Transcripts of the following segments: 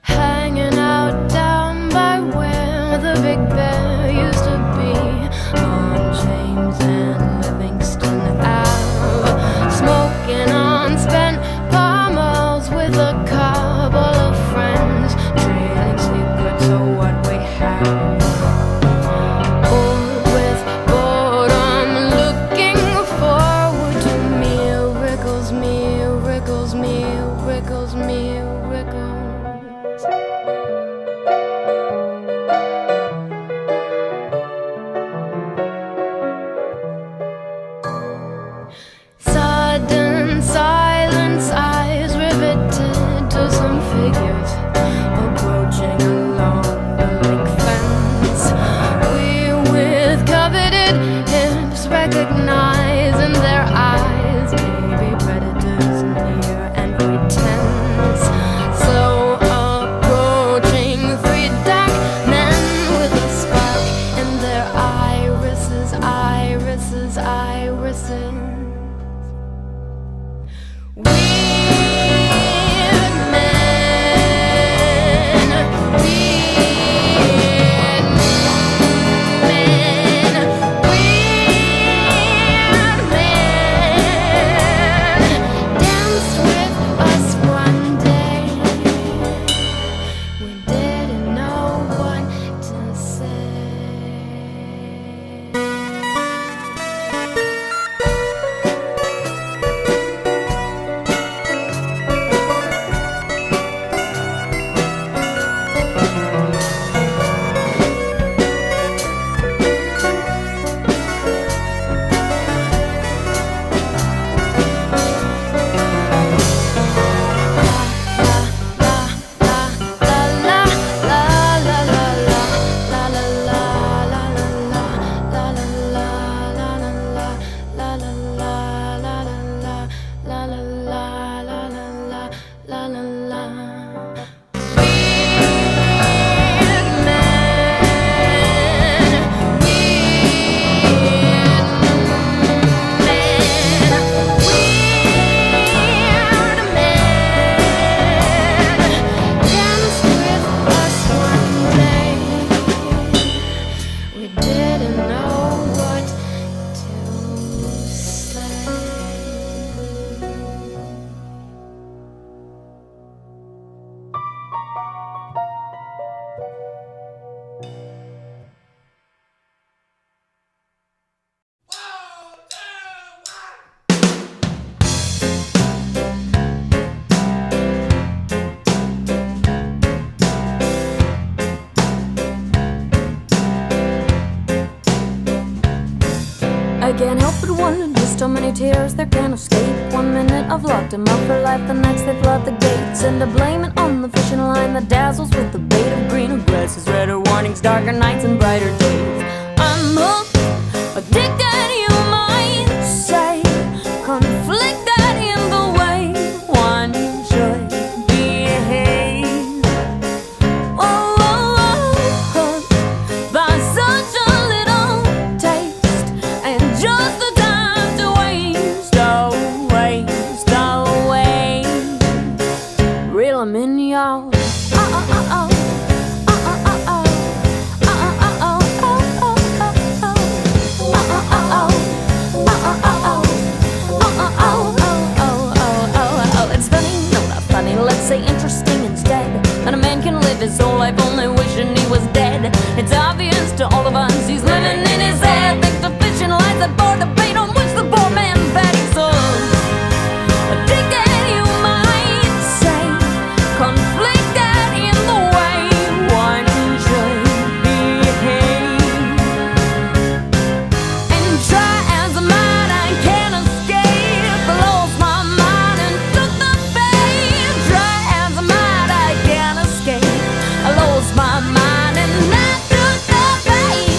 Hanging out down by where the Big Bear used to be, on James and Livingston Ave, smoking on spent palmos with a couple of friends, trading secrets of what we have. Bored with boredom, looking forward to miracles, miracles, miracles, miracles. Sudden silence, eyes riveted to some figures approaching along the lake fence. We with coveted hips recognize in their eyes maybe predators near and pretense. Slow approaching three dark men with a spark in their irises, irises, irises. Weird men, weird men, weird men danced with us one day. We didn't know what to say. I can't help but wonder just how many tears there can escape. 1 minute I've locked him up for life, the next they flood the gates. And to blame it on the fishing line that dazzles with the bait of greener grasses, redder warnings, darker nights and brighter days. I'm hooked, addicted you might say, conflicted in the way one should behave. Oh, oh, oh, oh, by such a little taste, and just the time to waste, oh, waste away. Reel 'em in, y'all. It's funny, no not funny, let's say interesting instead. And a man can live his whole life only wishing he was dead. It's obvious to all of us he's living in his head. Thanks to fishing lines that bore the bait on which the poor man fed his soul. Addicted you might say, conflicted in the way one should behave. And try as I might, I can't escape. I lost my mind and took the bait. Try as I might, I can't escape. I lost my mind and I took the bait.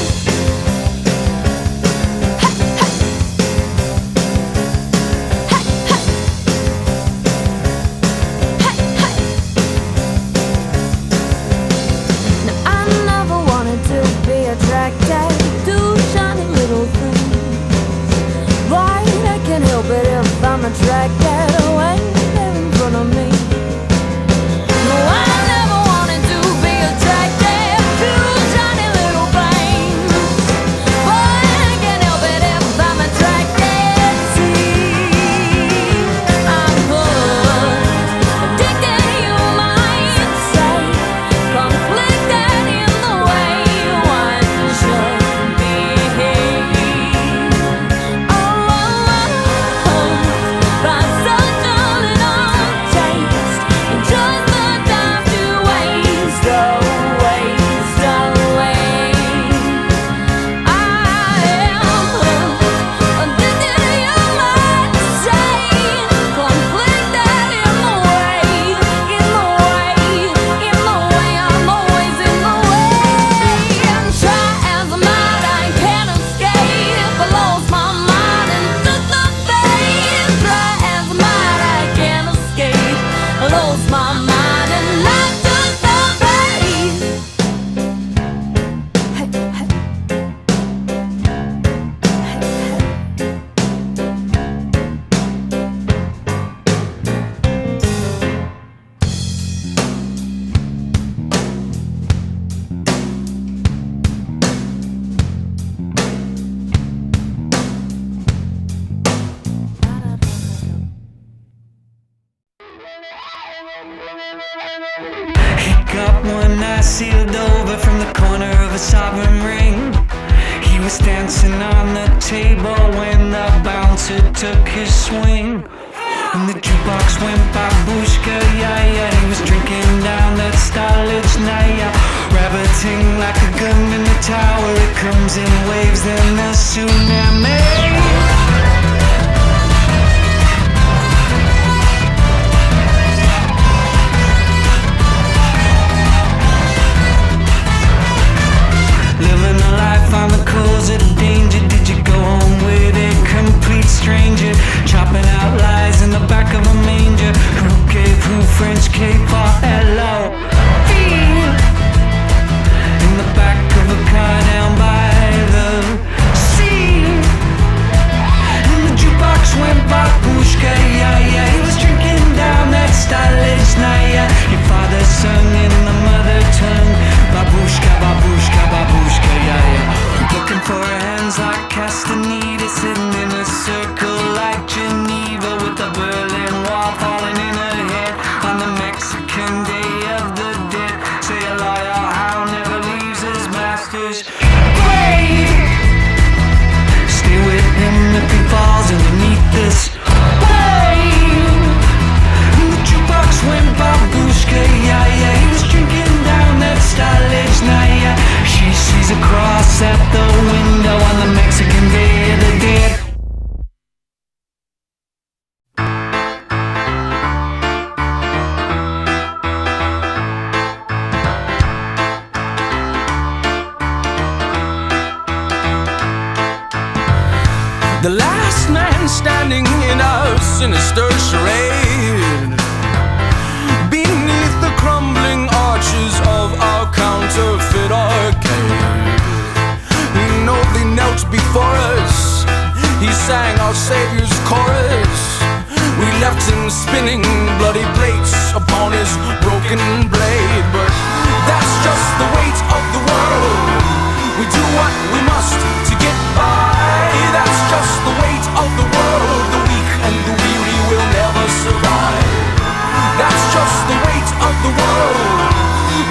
dancing on the table when the bouncer took his swing. And the jukebox went Babushka-Yai. He was drinking down that stolage night, rabbiting like a gun in the tower. It comes in waves, then the tsunami. Living a life on the coals of danger. Did you go home with a complete stranger? Chopping out lies in the back of a manger. Who gave who French cape or hello? In the back of a car down by the sea. And the jukebox went Babushka-Yai. He was drinking down that stolage night. Your father sung in the mother tongue. Babushka, babushka, babushka-Yai. Looking for hands like Castaneda, sitting in a circle like Geneva, with the Berlin Wall falling in her head on the Mexican Day of the Dead. Say a lawyer how never leaves his master's grave. Stay with him if he falls underneath this wave. And the jukebox went Babushka-Yai. He was drinking down that stolage night. She sees a cross at the window on the Mexican Day of the Dead. The last man standing in a sinister charade, beneath the crumbling arches of our counterfeit arcade. He nobly knelt before us, he sang our Savior's chorus. We left him spinning bloody plates upon his broken blade. But that's just the weight of the world. We do what we must to get by. That's just the weight of the world. The weak and the weary will never survive. That's just the weight of the world.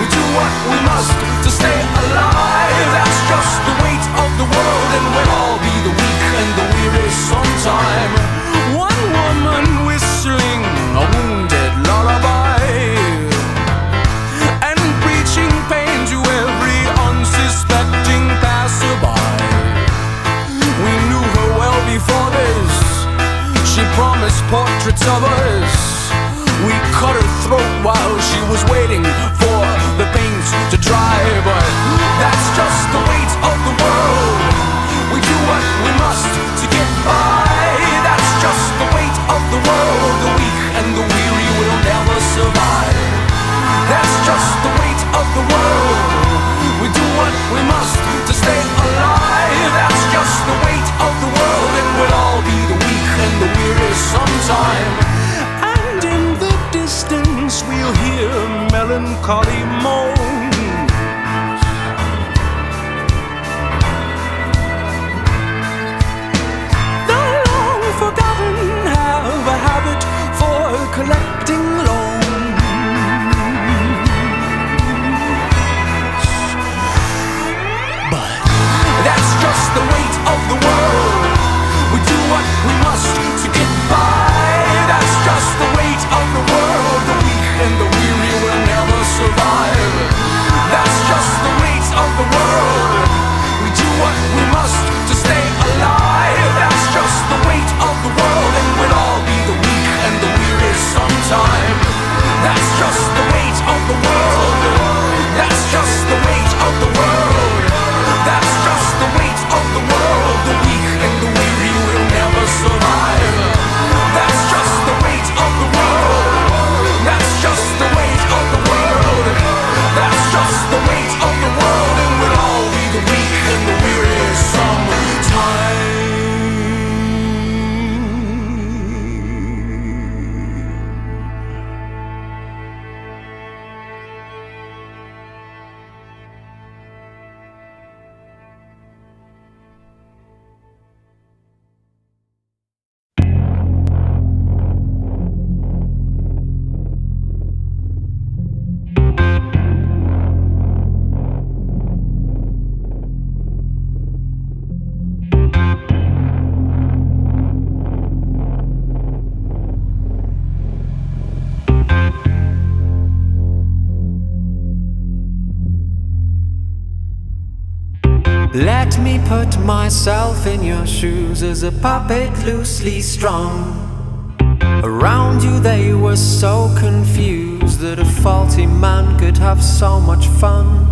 We do what we must to stay alive. That's just the weight of the world. And we'll all be the weak and the weary sometime. One woman whistling a wounded lullaby and preaching pain to every unsuspecting passerby. We knew her well before this. She promised portraits of us. We cut her throat while she was waiting for the paint to dry. But that's just the weight of the world. We do what we must to get by. That's just the weight of the world. The weak and the weary will never survive. That's just the weight of the world. We do what we must to stay alive. That's just the weight of the world. And we'll all be the weak and the weary sometime. And in the distance we'll hear melancholy moans. The long forgotten have a habit for collecting loans. But that's just the weight of the world. We do what we must to get by. That's just the weight of the world. The weak and the weary will never survive. me put myself in your shoes as a puppet loosely strung. Around you they were so confused that a faulty man could have so much fun.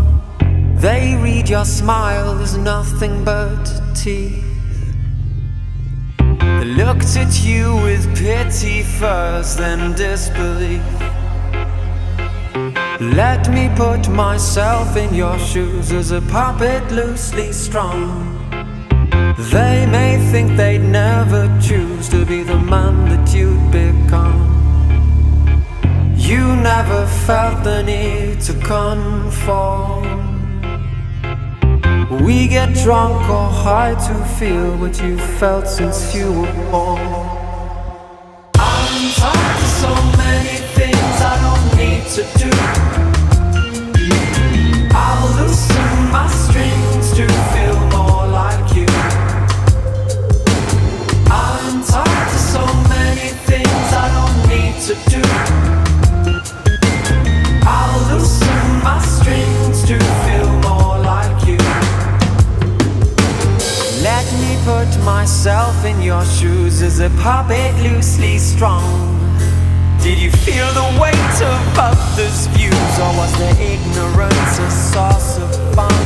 They read your smile as nothing but teeth. They looked at you with pity first, then disbelief. Let me put myself in your shoes as a puppet loosely strung. They may think they'd never choose to be the man that you'd become. You never felt the need to conform. We get drunk or high to feel what you felt since you were born. I'm tired of so many things I don't need to do. I'll loosen my strings to feel more like you. I'm tired of so many things I don't need to do. I'll loosen my strings to feel more like you. Let me put myself in your shoes as a puppet loosely strung. Did you feel the weight of others' views, or was their ignorance a source of fun?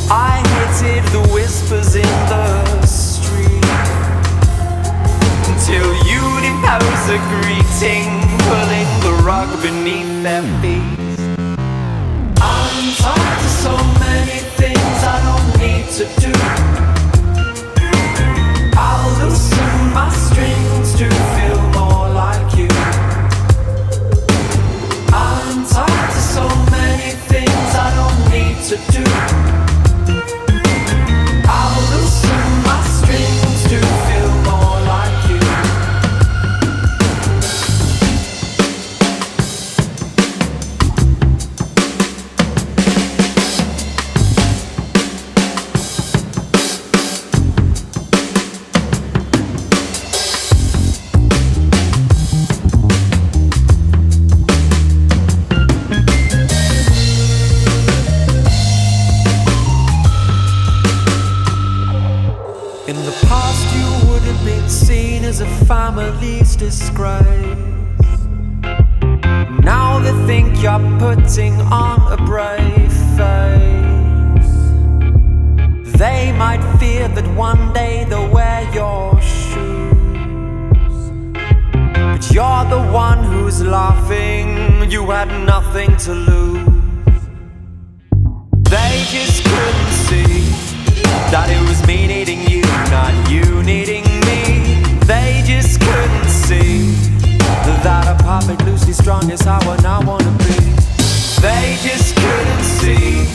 I hated the whispers in the street until you'd impose a greeting, pulling the rug beneath their feet. I'm tired of so many things I don't need to do. I'll loosen my strings to feel more like you. I'm tired of so many things I don't need to do. I'll loosen my strings to feel more like you. In the past you would have been seen as a family's disgrace. Now they think you're putting on a brave face. They might fear that one day they'll wear your shoes, but you're the one who's laughing. You had nothing to lose. They just couldn't see that it was me needing you, not you needing me. They just couldn't see that a puppet loosely strung is how I now wanna be. They just couldn't see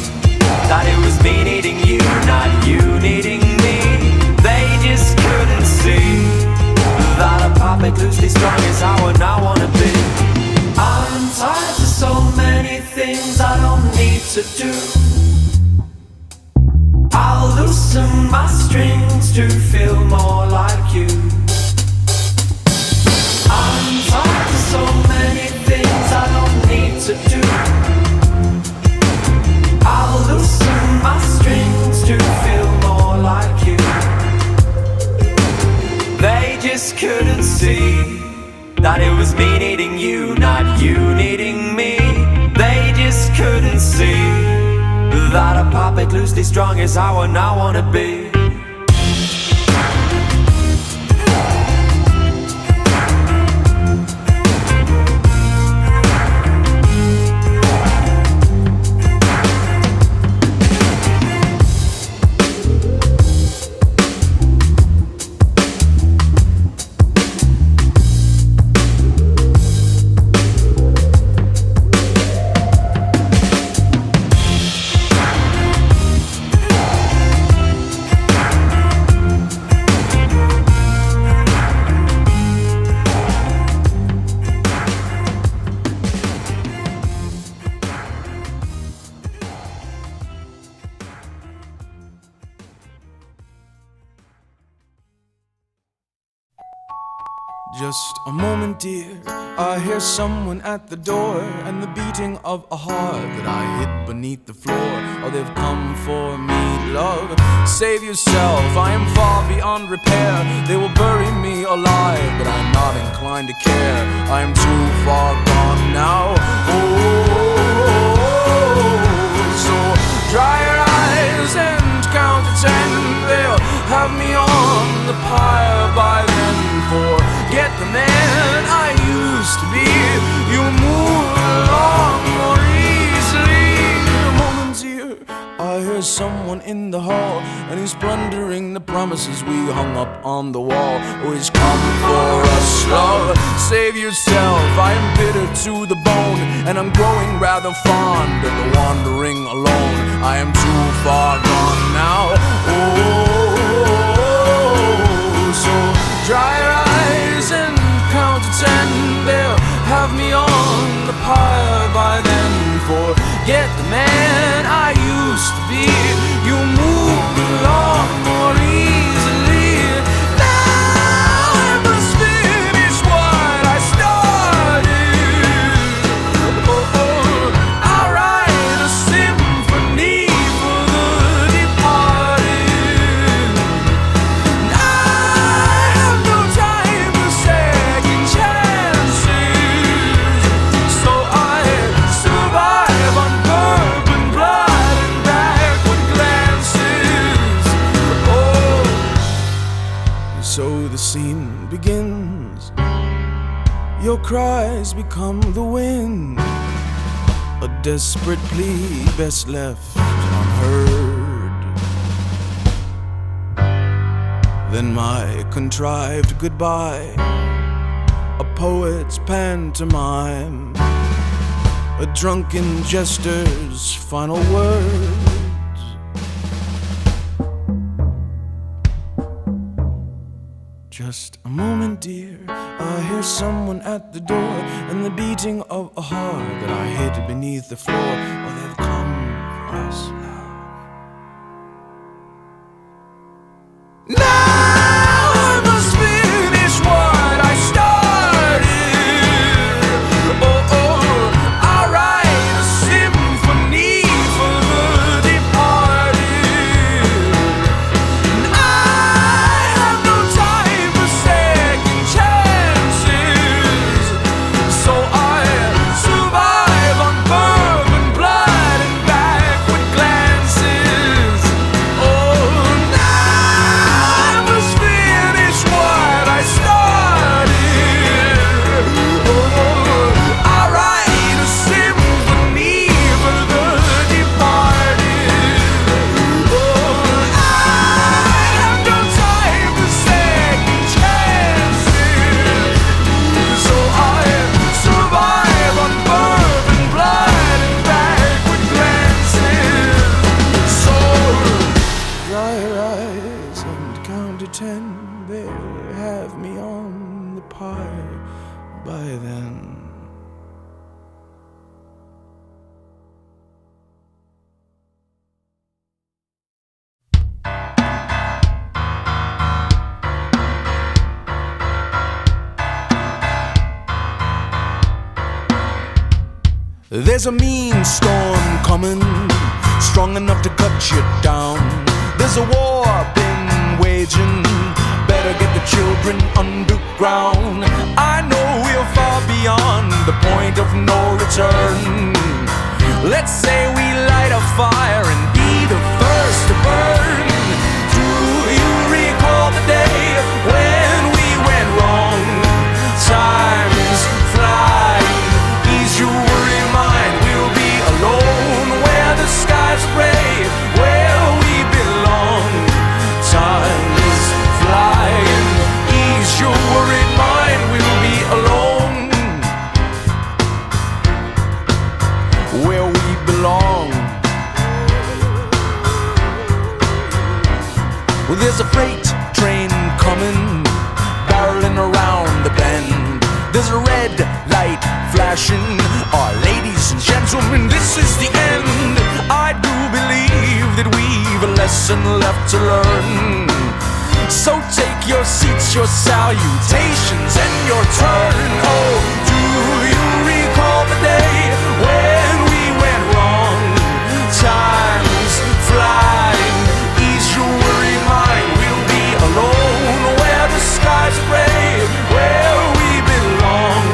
that it was me needing you, not you needing me. They just couldn't see that a puppet loosely strung is how I now wanna be. I'm tired of so many things I don't need to do. I'll loosen my strings to feel more like you. I'm tired of so many things I don't need to do. I'll loosen my strings to feel more like you. They just couldn't see that it was me needing you, not you needing me. They just couldn't see that a puppet loosely strung is how I now wanna be. Just a moment, dear, I hear someone at the door, and the beating of a heart that I hid beneath the floor. Oh, they've come for me, love. Save yourself, I am far beyond repair. They will bury me alive, but I'm not inclined to care. I am too far gone now. So dry your eyes and count to 10. They'll have me on the pyre by then. Forget the man I used to be. You move along more easily. A moment's here, I hear someone in the hall, and he's plundering the promises we hung up on the wall. Oh, he's come for us, love. Save yourself, I am bitter to the bone, and I'm growing rather fond of the wandering alone. I am too far gone now. So dry your eyes and count to 10. They'll have me on the pyre by then. Forget the man I used to be. You move along more easily. Now I must finish what I started. I'll write a symphony for the departed. I have no time for second chances, so I survive on bourbon, blood, and backward glances. Oh, so the scene begins. Your cries become the wind, a desperate plea best left unheard. Then my contrived goodbye, a poet's pantomime, a drunken jester's final words. Just a moment, dear, I hear someone at the door, and the beating of a heart that I hid beneath the floor. Oh, they've come for us, love. Now I must finish what I started. I'll write a symphony for the departed. I have no time for second chances, so I survive on bourbon, blood, and backward glances. Oh, now I must finish what I started. I'll write a symphony for the departed. I have no time for second chances, so I survive on bourbon, blood, and backward glances. So dry your eyes and count to 10. They'll have me on the pyre by then. There's a mean storm coming, strong enough to cut you down. There's a war been waging, better get the children underground. I know we're far beyond the point of no return. Let's say we light a fire and be the first to burn. Do you recall the day when we went wrong? Time is flying, ease your worried mind. We'll be alone where the skies are gray, where we belong. Time is flying, ease your worried mind. We'll be alone where we belong. Well, there's a freight train coming, barreling around the bend. There's a red light flashing. Our ladies and gentlemen, this is the end. I do believe that we've a lesson left to learn. So take your seats us your salutations and your turn. Oh, do you recall the day when we went wrong? Time's flying, ease your worried mind. We'll be alone where the skies are gray, where we belong.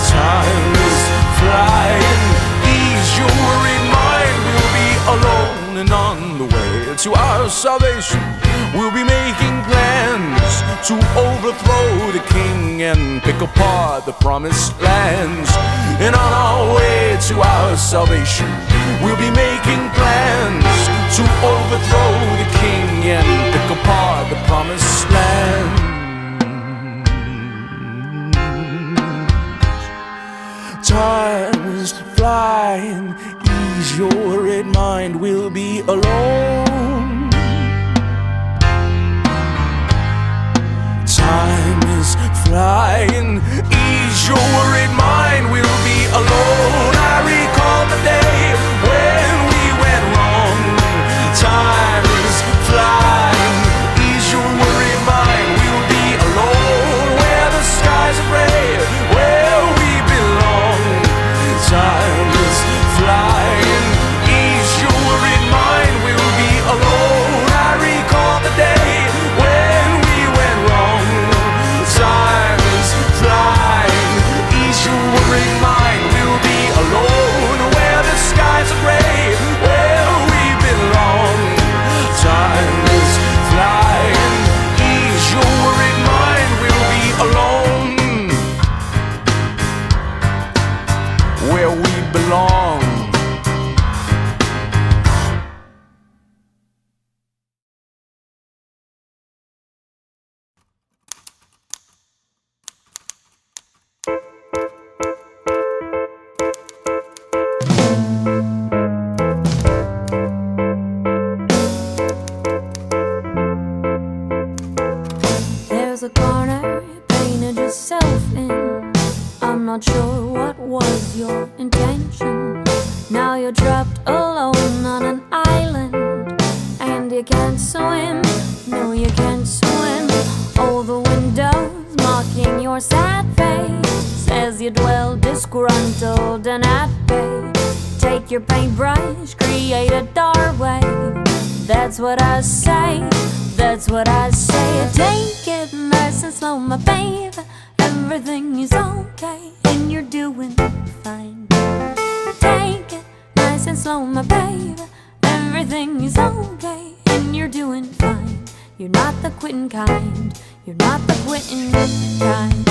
Time is flying, ease your worried mind. We'll be alone and on the way to our salvation. We'll be making plans to overthrow the king and pick apart the promised lands. And on our way to our salvation, we'll be making plans to overthrow the king and pick apart the promised lands. Time's flying, ease your worried mind. We'll be alone. Time is flying, ease your worried mind. We'll be alone. I recall the day when we went wrong. Time is flying, ease your worried mind. We'll be alone where the skies are gray, where we belong. Time is flying, ease your worried mind. We'll be alone. I recall the day when we went wrong. Time is flying, ease your worried mind. We'll be alone where the skies are gray, where we belong. Time is flying, ease your worried mind. We'll be alone where we belong. There's a corner you painted yourself in. I'm not sure what was your intention. Now you're trapped alone on an island, and you can't swim. No, you can't swim. All the windows mocking your sad face as you dwell disgruntled and at bay. Take your paintbrush, create a doorway. That's what I say. That's what I say. Take it nice and slow, my baby. Everything is okay, and you're doing fine. Take it nice and slow, my baby. Everything is okay, and you're doing fine. You're not the quitting kind. You're not the quitting kind.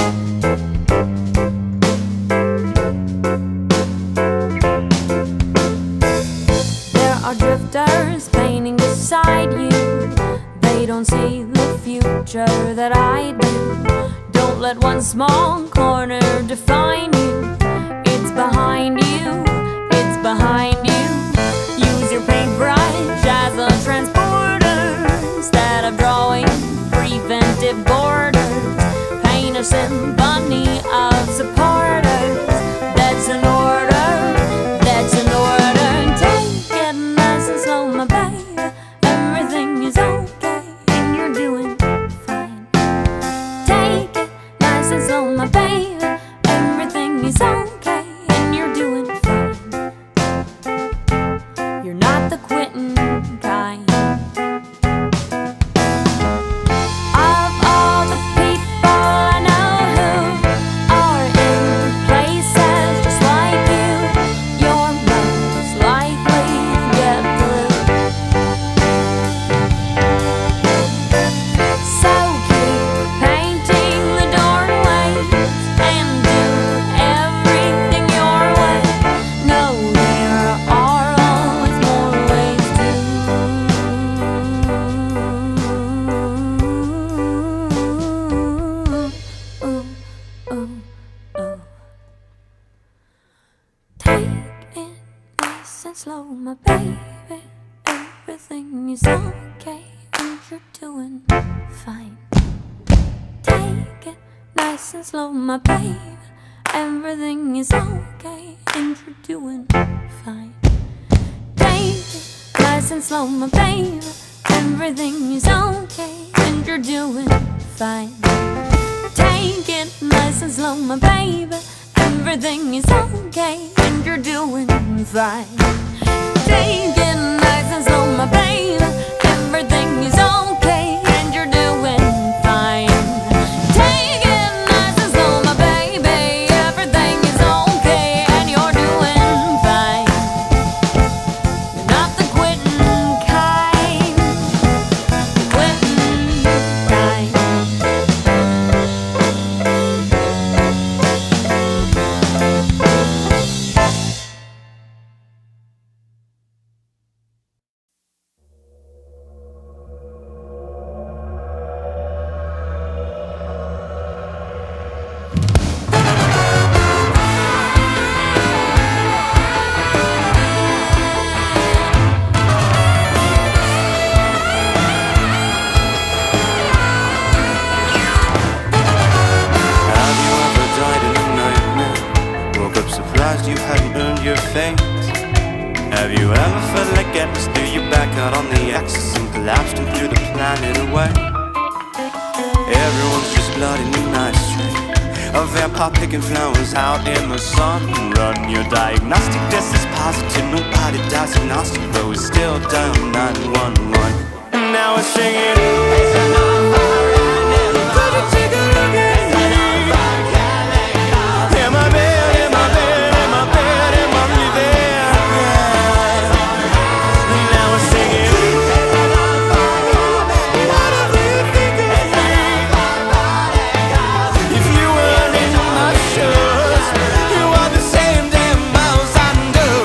There are drifters painting beside you. They don't see the future that I do. Don't let one small corner define you. It's behind you, it's behind you. Use your paintbrush as a transporter instead of drawing preventive borders. Paint a symphony of supporters. That's an order, that's an order. Take it nice and slow, my baby. Everything is okay, and you're doing fine. Take it nice and slow, my baby. Everything is okay, and you're doing fine. You're not the quitting kind. Of all the people I know who are in places just like you, you're most likely to get blue. So keep painting the doorways and do everything your way. No, there are always more ways to. Take it nice and slow, my baby. Everything is okay, and you're doing fine. Take it nice and slow, my baby. Everything is okay, and you're doing fine. Take it nice and slow, my baby. Everything is okay, and you're doing fine. Take it nice and slow, my baby. Everything is okay, and you're doing fine. Take it nice and slow, my baby. Everything is okay, and you're doing fine. Take it nice and slow, my baby. Everything is okay, and you're doing fine. You're not the quitting kind. Quitting kind. Have you ever died in a nightmare? Woke up surprised you hadn't earned your fate? Have you ever felt like Atlas threw you back out on the axis and collapsed and threw the planet away? Everyone's just blood in your night street. A vampire picking flowers out in the sun. Run your diagnostic test is positive. Nobody dies agnostic, but we're still down 911. And now we're singing. Could you take a look at me? In my bed, in my bed, in my bed, in my living. Now we're singing. Whatever you think of me. If you weren't in my shoes, you are the same damn mouse I know.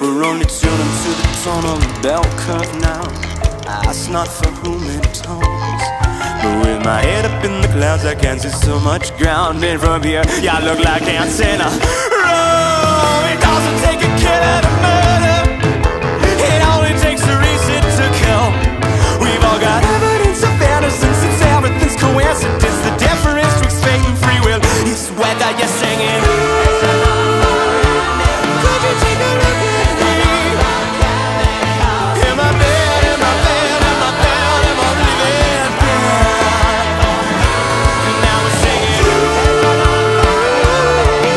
We're only tuning to the tone of the bell curve now. That's not for whom it tones. But with my head up in the clouds, I can't see so much ground. And from here, yeah, I look like ants in a row. It doesn't take a killer to murder. It only takes a reason to kill. We've all got evidence of innocence. It's everything's coincidence. The difference betwixt fate and free will is whether you're singing. Could you take a look at me? In my bed, in my bed, in my bed, in my living bed. And now we're singing.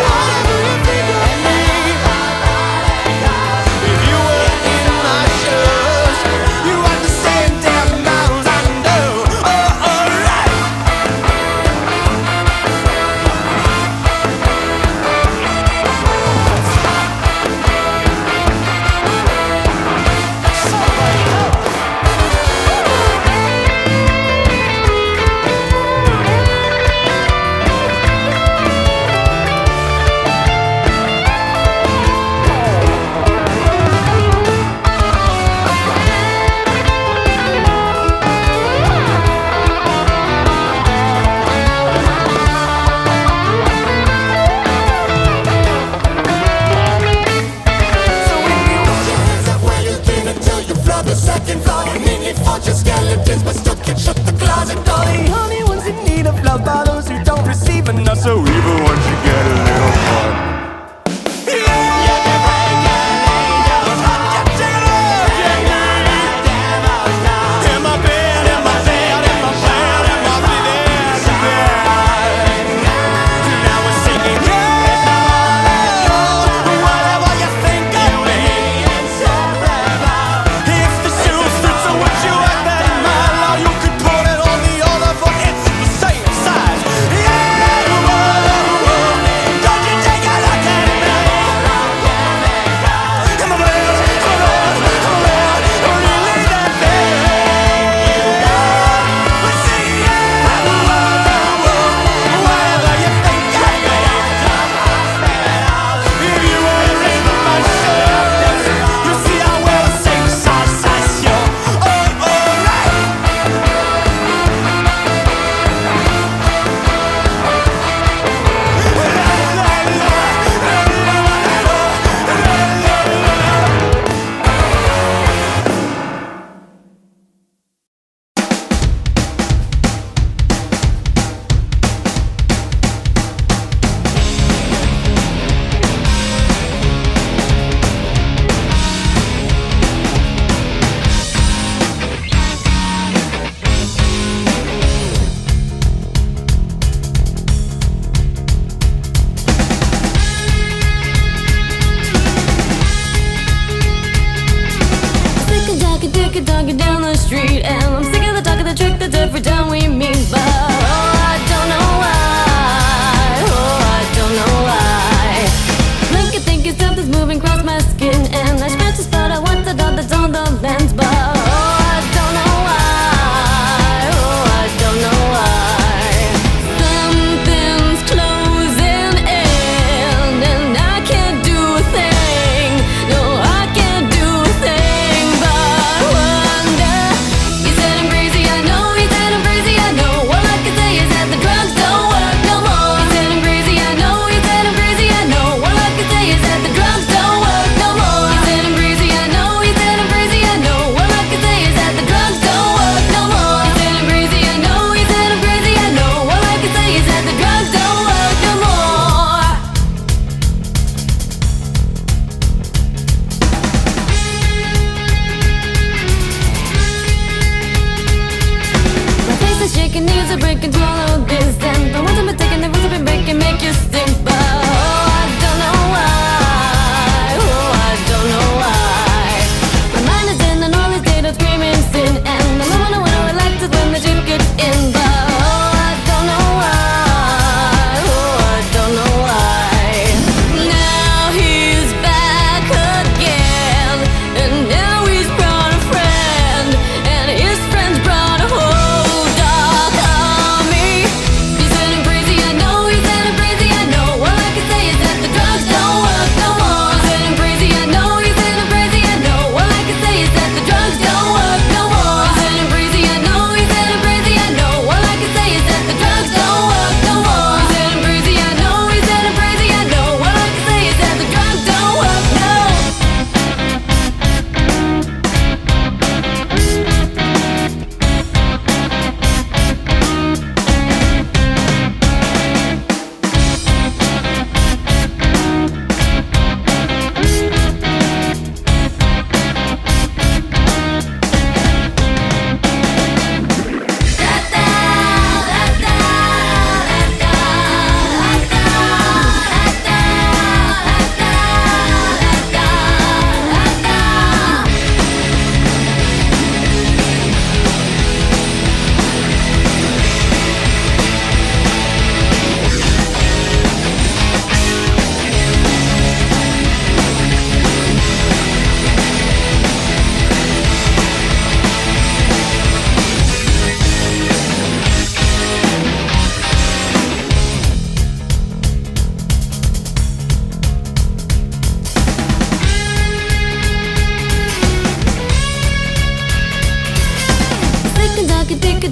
Whatever you think of me. If you were in my shoes, you are the same damn mouths I is shaking, knees are breaking, swallow this. And the ones I've been taking, the ones I've been breaking, make you stink. But oh, I don't know why. Oh, I don't know why. My mind is in an early state of screaming sin. And the moment I want to relax is when the shit gets in. But oh, I don't know why. Oh, I don't know why. Now he's back again. And now he's brought a friend. And his friends brought a whole dark army. He's getting crazy, I know. He's getting crazy, I know. All I can say is that the drugs don't work no more. He's getting crazy, I know. He's getting crazy, I know. All I can say is that the drugs don't work no more. He's getting crazy, I know. He's getting crazy, I know. All I can say is that the drugs don't work no more. He's getting crazy, I know. He's getting crazy, I know. All I can say is that the drugs don't work no.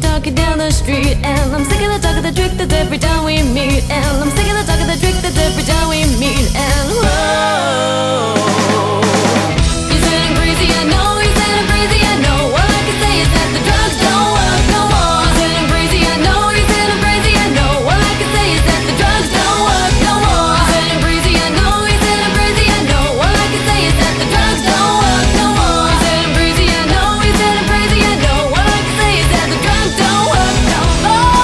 Talking down the street, and I'm sick of the talk of the trick that's every time we meet, and I'm sick of the talk of the trick that's every time we meet, and whoa. He's getting crazy, I know. He's getting crazy, I know. All I can say is that the drugs don't work no more. He's getting crazy, I know. He's getting crazy, I know. All I can say is that the drugs don't work no more. He's getting crazy, I know. He's getting crazy, I know. All I can say is that the drugs don't work no more. He's getting crazy, I know. He's getting crazy, I know. All I can say is that the drugs don't work no more.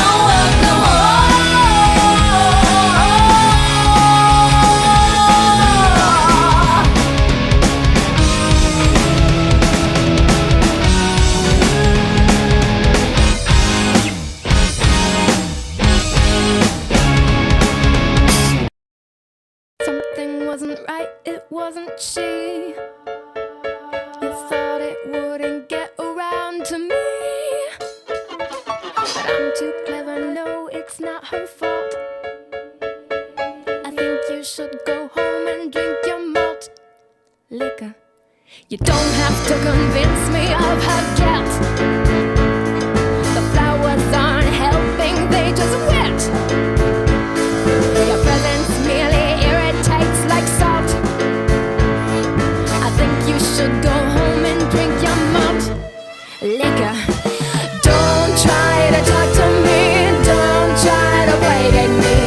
Don't work no more. Something wasn't right, it wasn't she. You thought it wouldn't get around to me. But I'm too clever, no, it's not her fault. I think you should go home and drink your malt liquor. You don't have to convince me of her guilt. The flowers aren't helping, they just wet. Your presence merely irritates like salt. I think you should go home and drink your malt liquor. Don't try to talk to me, don't try to placate me.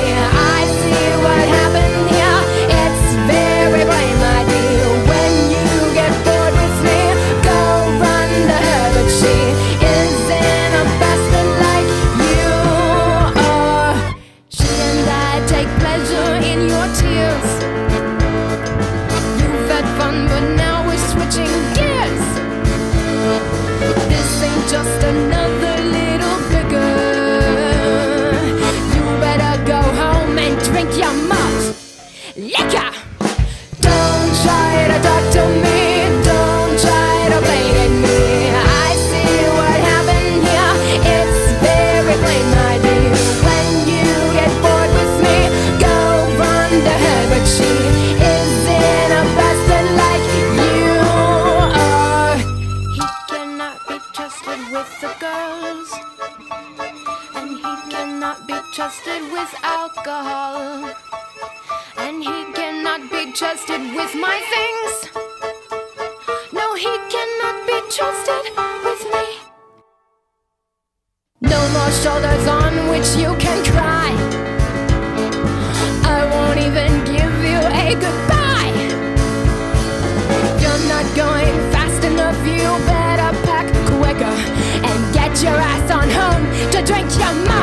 I see what happened here, it's very plain, my dear. When you get bored with me, go run to her, but she isn't a bastard like you are. She and I take pleasure in your tears. You've had fun, but now we're switching gears. This ain't just another little bigger. You better go home and drink your malt liquor. Don't try to talk to me, don't try to placate me. I see what happened here, it's very plain, my dear. When you get bored with me, go run to her, but she isn't a bastard like you are. He cannot be trusted with the girls, and he cannot be trusted with alcohol, and he cannot be trusted with my things. No, he cannot be trusted with me. No more shoulders on which you can cry. I won't even give you a goodbye. You're not going fast enough, you better your ass on home to drink your mind.